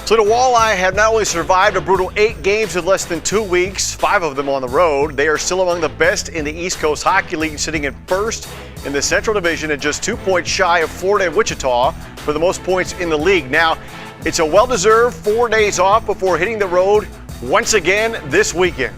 So the Walleye have not only survived a brutal 8 games in less than 2 weeks, 5 of them on the road, they are still among the best in the East Coast Hockey League, sitting in first in the Central Division and just 2 points shy of Florida and Wichita for the most points in the league. Now, it's a well-deserved 4 days off before hitting the road once again this weekend.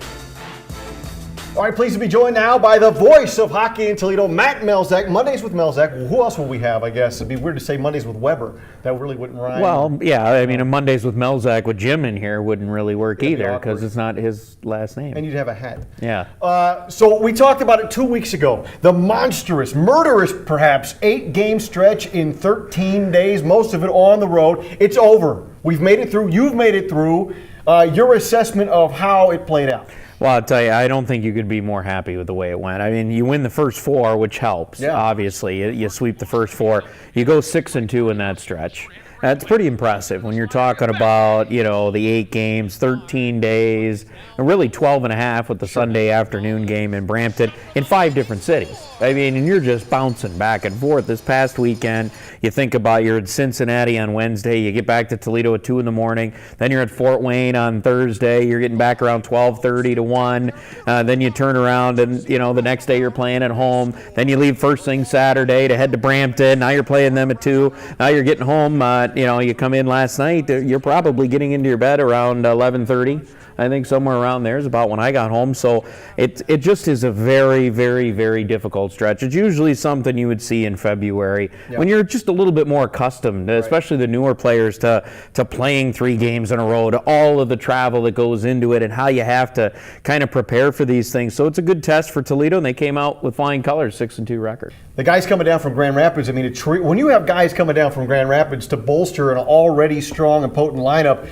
All right, pleased to be joined now by the voice of hockey in Toledo, Matt Melzak. Mondays with Melzak. Well, who else will we have, I guess? It'd be weird to say Mondays with Weber. That really wouldn't rhyme. Well, yeah, I mean, a Mondays with Melzak with Jim in here wouldn't really work either because it's not his last name. And you'd have a hat. Yeah. So we talked about it 2 weeks ago. The monstrous, murderous perhaps, 8-game stretch in 13 days, most of it on the road. It's over. We've made it through. You've made it through. Your assessment of how it played out. Well, I'll tell you, I don't think you could be more happy with the way it went. I mean, you win the first 4, which helps, obviously. You sweep the first 4. You go 6-2 in that stretch. That's pretty impressive when you're talking about, you know, the 8 games, 13 days, and really 12 and a half with the Sunday afternoon game in Brampton in 5 different cities. I mean, and you're just bouncing back and forth. This past weekend, you think about you're in Cincinnati on Wednesday, you get back to Toledo at 2 in the morning, then you're at Fort Wayne on Thursday, you're getting back around 12:30 to 1, then you turn around and, you know, the next day you're playing at home, then you leave first thing Saturday to head to Brampton, now you're playing them at 2, now you're getting home, you know, you come in last night, you're probably getting into your bed around 11:30. I think somewhere around there is about when I got home. So it just is a very, very, very difficult stretch. It's usually something you would see in February when you're just a little bit more accustomed, especially the newer players, to playing 3 games in a row, to all of the travel that goes into it and how you have to kind of prepare for these things. So it's a good test for Toledo, and they came out with flying colors, 6-2 record. The guys coming down from Grand Rapids, I mean, when you have guys coming down from Grand Rapids to bolster an already strong and potent lineup,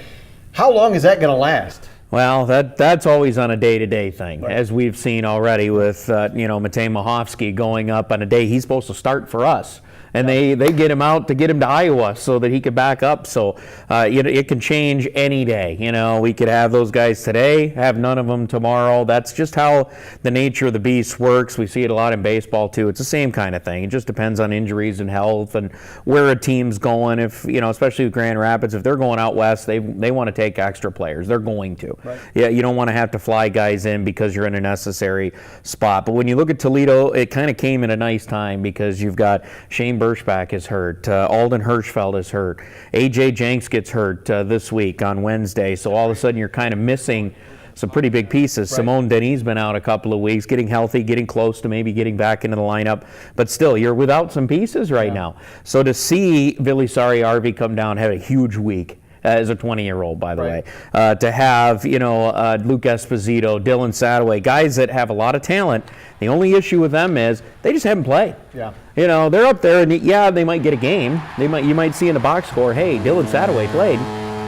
how long is that going to last? Well, that's always on a day-to-day thing, as we've seen already with you know, Matej Mahovsky going up on a day he's supposed to start for us. And they get him out to get him to Iowa so that he could back up. So you know, it can change any day. You know, we could have those guys today, have none of them tomorrow. That's just how the nature of the beast works. We see it a lot in baseball too. It's the same kind of thing. It just depends on injuries and health and where a team's going. If, you know, especially with Grand Rapids, if they're going out west, they want to take extra players. They're going to. Yeah, you don't want to have to fly guys in because you're in a necessary spot. But when you look at Toledo, it kind of came at a nice time because you've got Shane Birchback is hurt. Alden Hirschfeld is hurt. A.J. Jenks gets hurt this week on Wednesday. So all of a sudden you're kind of missing some pretty big pieces. Simone Denis been out a couple of weeks, getting healthy, getting close to maybe getting back into the lineup. But still, you're without some pieces right now. So to see Vilisari Arvi come down, had a huge week. As a 20-year-old, by the way. To have, you know, Luke Esposito, Dylan Sadoway, guys that have a lot of talent. The only issue with them is they just haven't played. You know, they're up there, and they might get a game. You might see in the box score, hey, Dylan Sadoway played.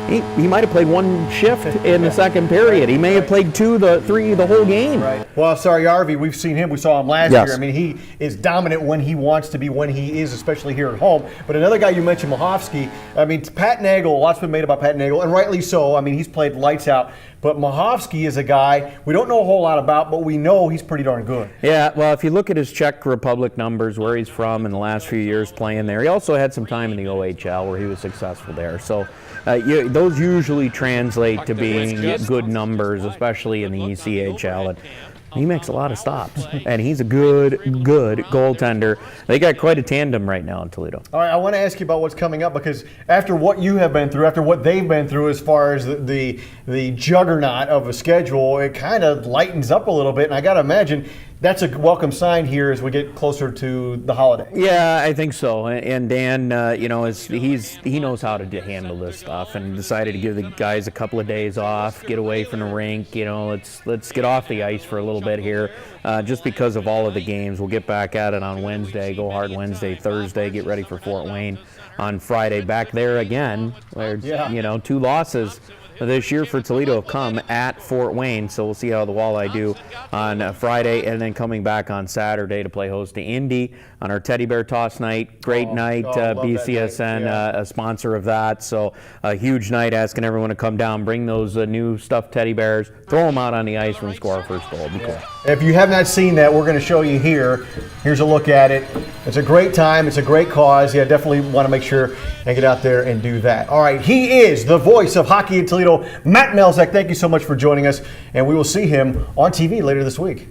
He might have played 1 shift in the second period. He may have played 2, 3, the whole game. Well, Arvi, we've seen him. We saw him last year. I mean, he is dominant when he wants to be, when he is, especially here at home. But another guy you mentioned, Mahovsky. I mean, Pat Nagel, lots been made about Pat Nagel, and rightly so. I mean, he's played lights out. But Mahovsky is a guy we don't know a whole lot about, but we know he's pretty darn good. Yeah, well, if you look at his Czech Republic numbers, where he's from in the last few years playing there, he also had some time in the OHL where he was successful there. So those usually translate to being good numbers, especially in the ECHL. And he makes a lot of stops, and he's a good goaltender. They got quite a tandem right now in Toledo. All right, I want to ask you about what's coming up, because after what you have been through, after what they've been through as far as the juggernaut of a schedule, it kind of lightens up a little bit, and I got to imagine that's a welcome sign here as we get closer to the holiday. Yeah, I think so. And Dan, you know, he knows how to handle this stuff, and decided to give the guys a couple of days off, get away from the rink. You know, let's get off the ice for a little bit here, just because of all of the games. We'll get back at it on Wednesday. Go hard Wednesday, Thursday. Get ready for Fort Wayne on Friday. Back there again, where you know, 2 losses. this year for Toledo have come at Fort Wayne, so we'll see how the Walleye do on Friday, and then coming back on Saturday to play host to Indy on our Teddy Bear Toss night. Great night, BCSN, a sponsor of that, so a huge night, asking everyone to come down, bring those new stuffed teddy bears, throw them out on the ice and score our first goal. It'd be cool. If you have not seen that, we're going to show you here. Here's a look at it. It's a great time. It's a great cause. Yeah, definitely want to make sure and get out there and do that. All right, he is the voice of hockey in Toledo, Matt Melzek. Thank you so much for joining us, and we will see him on TV later this week.